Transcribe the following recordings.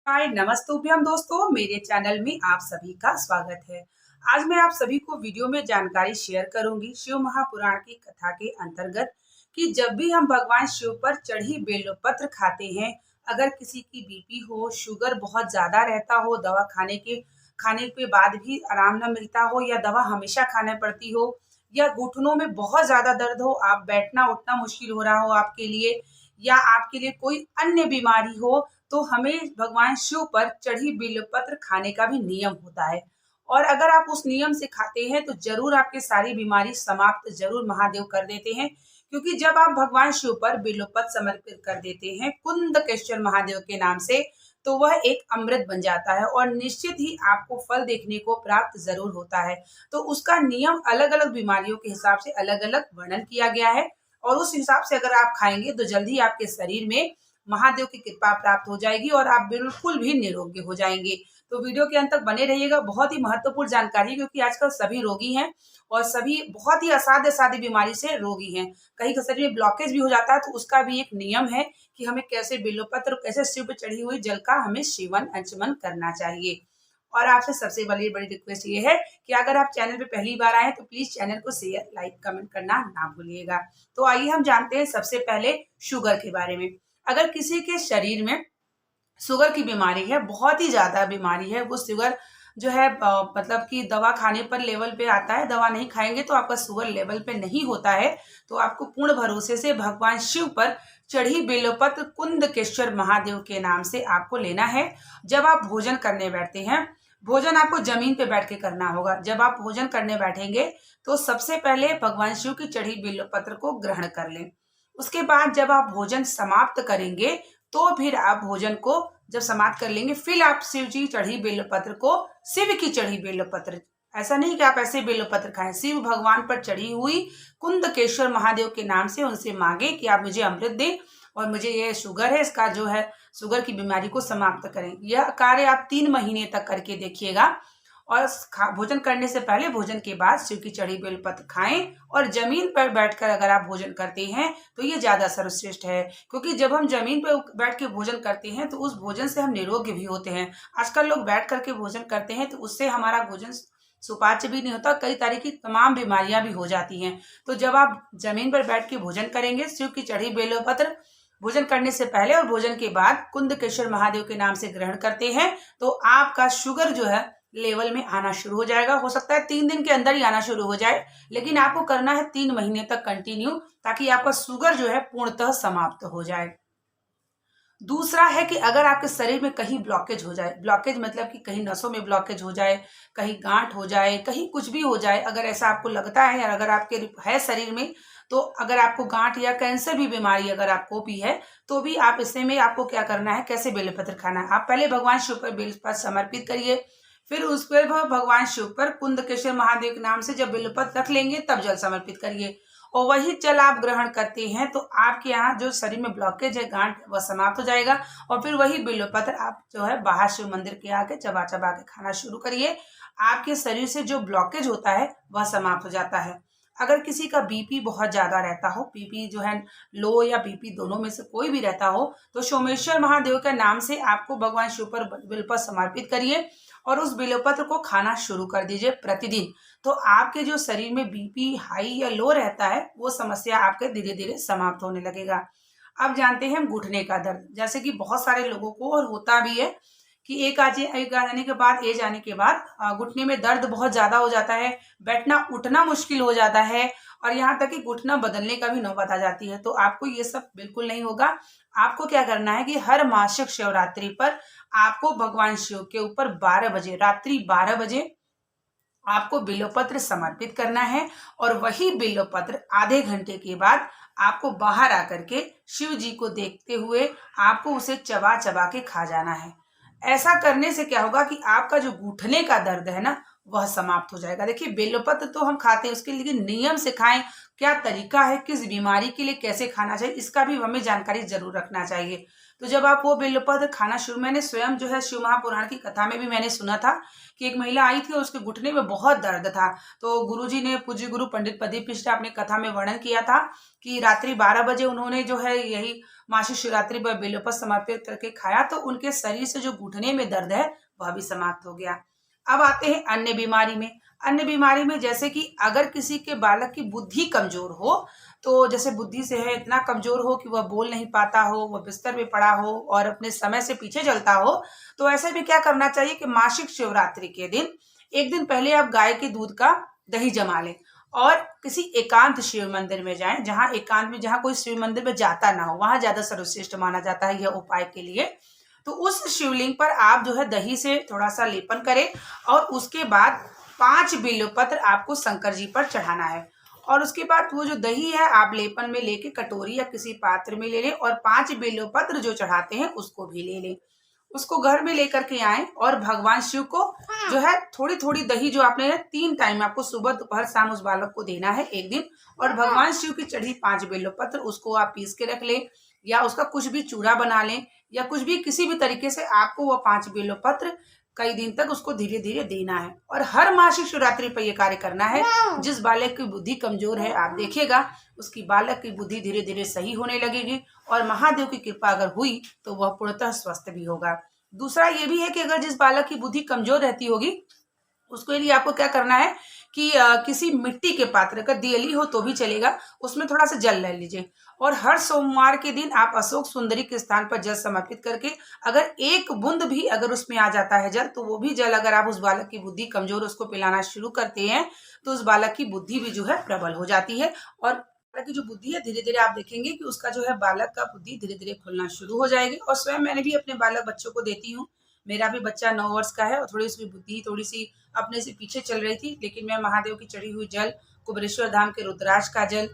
हाय नमस्तुभ्यम दोस्तों, मेरे चैनल में आप सभी का स्वागत है। आज मैं आप सभी को वीडियो में जानकारी शेयर करूंगी शिव महापुराण की कथा के अंतर्गत कि जब भी हम भगवान शिव पर चढ़ी बेलपत्र खाते हैं, अगर किसी की बीपी हो, शुगर बहुत ज्यादा रहता हो, दवा खाने के बाद भी आराम न मिलता हो या दवा हमेशा खाने पड़ती हो या घुटनों में बहुत ज्यादा दर्द हो, आप बैठना उठना मुश्किल हो रहा हो आपके लिए या आपके लिए कोई अन्य बीमारी हो, तो हमें भगवान शिव पर चढ़ी बेलपत्र खाने का भी नियम होता है। और अगर आप उस नियम से खाते हैं तो जरूर आपकी सारी बीमारी समाप्त जरूर महादेव कर देते हैं, क्योंकि जब आप भगवान शिव पर बेलपत्र समर्पित कर देते हैं कुंदकेश्वर महादेव के नाम से, तो वह एक अमृत बन जाता है और निश्चित ही आपको फल देखने को प्राप्त जरूर होता है। तो उसका नियम अलग अलग बीमारियों के हिसाब से अलग अलग वर्णन किया गया है और उस हिसाब से अगर आप खाएंगे तो जल्दी आपके शरीर में महादेव की कृपा प्राप्त हो जाएगी और आप बिल्कुल भी निरोगी हो जाएंगे। तो वीडियो के अंत तक बने रहिएगा, बहुत ही महत्वपूर्ण जानकारी है, क्योंकि आजकल सभी रोगी हैं और सभी बहुत ही असाध्य साध्य बीमारी से रोगी हैं। कहीं शरीर में ब्लॉकेज भी हो जाता है, तो उसका भी एक नियम है कि हमें कैसे बेलपत्र, कैसे शिव पर चढ़ी हुई जल का हमें सेवन अंचमन करना चाहिए। और आपसे सबसे बड़ी रिक्वेस्ट ये है कि अगर आप चैनल पे पहली बार आए हैं तो प्लीज चैनल को शेयर, लाइक, कमेंट करना ना भूलिएगा। तो आइए हम जानते हैं सबसे पहले शुगर के बारे में। अगर किसी के शरीर में शुगर की बीमारी है, बहुत ही ज्यादा बीमारी है, वो शुगर जो है मतलब कि दवा खाने पर लेवल पे आता है, दवा नहीं खाएंगे तो आपका शुगर लेवल पे नहीं होता है, तो आपको पूर्ण भरोसे से भगवान शिव पर चढ़ी बेलपत्र कुंदकेश्वर महादेव के नाम से आपको लेना है। जब आप भोजन करने बैठते हैं, भोजन आपको जमीन पे बैठ के करना होगा। जब आप भोजन करने बैठेंगे तो सबसे पहले भगवान शिव की चढ़ी बेलपत्र को ग्रहण कर लें। उसके बाद जब आप भोजन समाप्त करेंगे तो फिर आप भोजन को जब समाप्त कर लेंगे, फिर आप शिव जी चढ़ी बेलपत्र को, शिव की चढ़ी बेलपत्र, ऐसा नहीं कि आप ऐसे बेलपत्र खाएं, शिव भगवान पर चढ़ी हुई कुंदकेश्वर महादेव के नाम से उनसे मांगे कि आप मुझे अमृत दें और मुझे ये शुगर है, इसका जो है शुगर की बीमारी को समाप्त करें। यह कार्य आप 3 महीने तक करके देखिएगा और भोजन करने से पहले, भोजन के बाद शिव की चढ़ी बेलपत्र खाएं और जमीन पर बैठकर अगर आप भोजन करते हैं तो ये ज्यादा सर्वश्रेष्ठ है, क्योंकि जब हम जमीन पर बैठ के भोजन करते हैं तो उस भोजन से हम निरोगी भी होते हैं। आजकल लोग बैठ करके भोजन करते हैं तो उससे हमारा भोजन सुपाच्य भी नहीं होता, कई तरह की तमाम बीमारियां भी हो जाती हैं। तो जब आप जमीन पर बैठ के भोजन करेंगे, शिव की चढ़ी बेलपत्र भोजन करने से पहले और भोजन के बाद कुंदकेश्वर महादेव के नाम से ग्रहण करते हैं, तो आपका शुगर जो है लेवल में आना शुरू हो जाएगा। हो सकता है 3 दिन के अंदर ही आना शुरू हो जाए, लेकिन आपको करना है 3 महीने तक कंटिन्यू, ताकि आपका शुगर जो है पूर्णतः समाप्त हो जाए। दूसरा है कि अगर आपके शरीर में कहीं ब्लॉकेज हो जाए, ब्लॉकेज मतलब कि कहीं नसों में ब्लॉकेज हो जाए, कहीं गांठ हो जाए, कहीं कुछ भी हो जाए, अगर ऐसा आपको लगता है या अगर आपके है शरीर में, तो अगर आपको गांठ या कैंसर भी बीमारी अगर आपको भी है, तो भी आप इसमें में आपको क्या करना है, कैसे बेलपत्र खाना है। आप पहले भगवान शिव पर बेलपत्र समर्पित करिए, फिर उस पर भगवान शिव पर कुंदकेश्वर महादेव के नाम से जब बेलपत्र रख लेंगे तब जल समर्पित करिए और वही जल आप ग्रहण करते हैं तो आपके यहाँ जो शरीर में ब्लॉकेज है, गांठ, वह समाप्त हो जाएगा। और फिर वही बेलपत्र आप जो है बाहर शिव मंदिर के आके चबा चबा के खाना शुरू करिए। आपके शरीर से जो ब्लॉकेज होता है वह समाप्त हो जाता है। अगर किसी का बीपी बहुत ज्यादा रहता हो, बीपी जो है लो या बीपी दोनों में से कोई भी रहता हो, तो सोमेश्वर महादेव के नाम से आपको भगवान शिव पर बेलपत्र समर्पित करिए और उस बेलपत्र को खाना शुरू कर दीजिए प्रतिदिन। तो आपके जो शरीर में बीपी हाई या लो रहता है, वो समस्या आपके धीरे धीरे समाप्त होने लगेगा। अब जानते हैं हम घुटने का दर्द, जैसे कि बहुत सारे लोगों को और होता भी है कि एक आ जाने के बाद, एज आने के बाद घुटने में दर्द बहुत ज्यादा हो जाता है, बैठना उठना मुश्किल हो जाता है और यहाँ तक कि घुटना बदलने का भी नौबत आ जाती है। तो आपको ये सब बिल्कुल नहीं होगा। आपको क्या करना है कि हर मासिक शिवरात्रि पर आपको भगवान शिव के ऊपर 12 बजे, रात्रि 12 बजे आपको बेलपत्र समर्पित करना है और वही बेलपत्र आधे घंटे के बाद आपको बाहर आकर के शिव जी को देखते हुए आपको उसे चबा चबा के खा जाना है। ऐसा करने से क्या होगा कि आपका जो घुटने का दर्द है ना, वह समाप्त हो जाएगा। देखिए, बेलपत्र तो हम खाते हैं, उसके लिए नियम से खाएं, क्या तरीका है, किस बीमारी के लिए कैसे खाना चाहिए, इसका भी हमें जानकारी जरूर रखना चाहिए। तो जब आप वो बेलपत्र खाना शुरू, मैंने स्वयं जो है शिव महापुराण की कथा में भी मैंने सुना था कि एक महिला आई थी और उसके घुटने में बहुत दर्द था। तो गुरुजी ने, पूज्य गुरु पंडित प्रदीप मिश्र अपने कथा में वर्णन किया था कि रात्रि 12 बजे उन्होंने जो है यही मासिक शिवरात्रि पर बेलपत्र समर्पित करके खाया, तो उनके शरीर से जो घुटने में दर्द है वह भी समाप्त हो गया। अब आते हैं अन्य बीमारी में। अन्य बीमारी में जैसे कि अगर किसी के बालक की बुद्धि कमजोर हो, तो जैसे बुद्धि से है इतना कमजोर हो कि वह बोल नहीं पाता हो, वह बिस्तर में पड़ा हो और अपने समय से पीछे चलता हो, तो ऐसे में क्या करना चाहिए कि मासिक शिवरात्रि के दिन एक दिन पहले आप गाय के दूध का दही जमा लें और किसी एकांत शिव मंदिर में जाएं, जहां एकांत में, जहां कोई शिव मंदिर में जाता ना हो, वहां ज्यादा सर्वश्रेष्ठ माना जाता है यह उपाय के लिए। तो उस शिवलिंग पर आप जो है दही से थोड़ा सा लेपन करें और उसके बाद 5 बेलपत्र आपको शंकर जी पर चढ़ाना है। और उसके बाद वो जो दही है आप लेपन में लेके कटोरी या किसी पात्र में ले लें और 5 बेलपत्र जो चढ़ाते हैं उसको भी ले लें। उसको घर में लेकर के आए और भगवान शिव को जो है थोड़ी थोड़ी दही जो आपने 3 टाइम आपको सुबह दोपहर शाम उस बालक को देना है एक दिन, और भगवान शिव की चढ़ी 5 बेलपत्र उसको आप पीस के रख लें या उसका कुछ भी चूड़ा बना लें या कुछ भी, किसी भी तरीके से आपको वो 5 बेलपत्र कई दिन तक उसको धीरे धीरे देना है और हर मासिक शिवरात्रि पर यह कार्य करना है। जिस बालक की बुद्धि कमजोर है आप देखिएगा उसकी बालक की बुद्धि धीरे धीरे सही होने लगेगी और महादेव की कृपा अगर हुई तो वह पूर्णतः स्वस्थ भी होगा। दूसरा ये भी है कि अगर जिस बालक की बुद्धि कमजोर रहती होगी उसके लिए आपको क्या करना है कि किसी मिट्टी के पात्र का, दियली हो तो भी चलेगा, उसमें थोड़ा सा जल ले लीजिए और हर सोमवार के दिन आप अशोक सुंदरी के स्थान पर जल समर्पित करके अगर एक बूंद भी अगर उसमें आ जाता है जल, तो वो भी जल अगर आप उस बालक की बुद्धि कमजोर उसको पिलाना शुरू करते हैं तो उस बालक की बुद्धि भी जो है प्रबल हो जाती है और बालक की जो बुद्धि है धीरे धीरे आप देखेंगे कि उसका जो है बालक का बुद्धि धीरे धीरे खुलना शुरू हो जाएगी। और स्वयं मैंने भी अपने बालक बच्चों को देती हूँ। मेरा भी बच्चा 9 वर्ष का है और थोड़ी उसकी बुद्धि थोड़ी सी अपने से पीछे चल रही थी, लेकिन मैं महादेव की चढ़ी हुई जल, कुबेरेश्वर धाम के रुद्राक्ष का जल,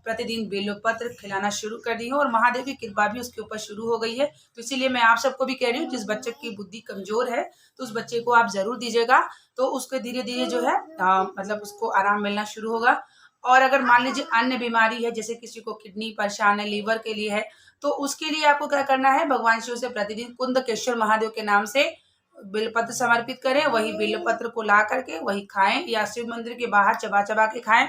प्रतिदिन बेलपत्र खिलाना शुरू कर दी हूँ और महादेव की कृपा भी उसके ऊपर शुरू हो गई है। तो इसीलिए मैं आप सबको भी कह रही हूँ जिस बच्चे की बुद्धि कमजोर है तो उस बच्चे को आप जरूर दीजिएगा, तो उसके धीरे धीरे जो है मतलब उसको आराम मिलना शुरू होगा। और अगर मान लीजिए अन्य बीमारी है, जैसे किसी को किडनी परेशान है, लीवर के लिए है, तो उसके लिए आपको क्या करना है, भगवान शिव से प्रतिदिन कुंदकेश्वर महादेव के नाम से बेलपत्र समर्पित करें, वही बेलपत्र को ला करके वही खाएं या शिव मंदिर के बाहर चबा चबा के खाएं।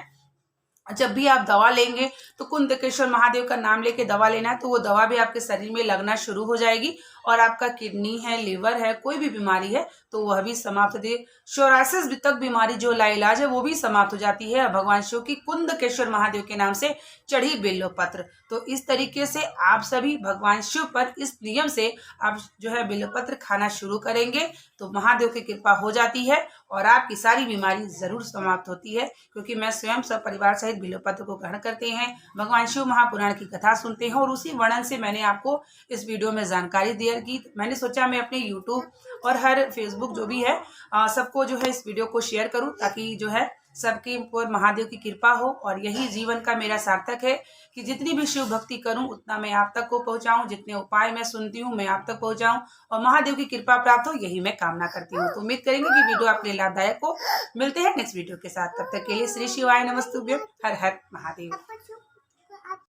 जब भी आप दवा लेंगे तो कुंदकेश्वर महादेव का नाम लेके दवा लेना है, तो वो दवा भी आपके शरीर में लगना शुरू हो जाएगी और आपका किडनी है, लीवर है, कोई भी बीमारी है तो वह भी समाप्त दे। सोरायसिस तक बीमारी जो लाइलाज है वो भी समाप्त हो जाती है भगवान शिव की कुंदकेश्वर महादेव के नाम से चढ़ी बेलपत्र। तो इस तरीके से आप सभी भगवान शिव पर इस नियम से आप जो है बेलपत्र खाना शुरू करेंगे तो महादेव की कृपा हो जाती है और आपकी सारी बीमारी जरूर समाप्त होती है, क्योंकि मैं स्वयं सब परिवार सहित बेलपत्र को ग्रहण करते हैं, भगवान शिव महापुराण की कथा सुनते हैं और उसी वर्णन से मैंने आपको इस वीडियो में जानकारी दिया कि मैंने सोचा मैं अपने YouTube और हर Facebook जो भी है सबको जो है इस वीडियो को शेयर करूं, ताकि जो है सबके ऊपर महादेव की कृपा हो। और यही जीवन का मेरा सार्थक है कि जितनी भी शिव भक्ति करूं उतना मैं आप तक को पहुंचाऊं, जितने उपाय मैं सुनती हूं मैं आप तक पहुंचाऊं और महादेव की कृपा प्राप्त हो, यही मैं कामना करती हूं। तो उम्मीद करेंगे कि वीडियो आपके लिए लाभदायक हो। मिलते हैं नेक्स्ट वीडियो के साथ, तब तक के लिए श्री शिवाय नमस्तुभ्यम। हर हर महादेव।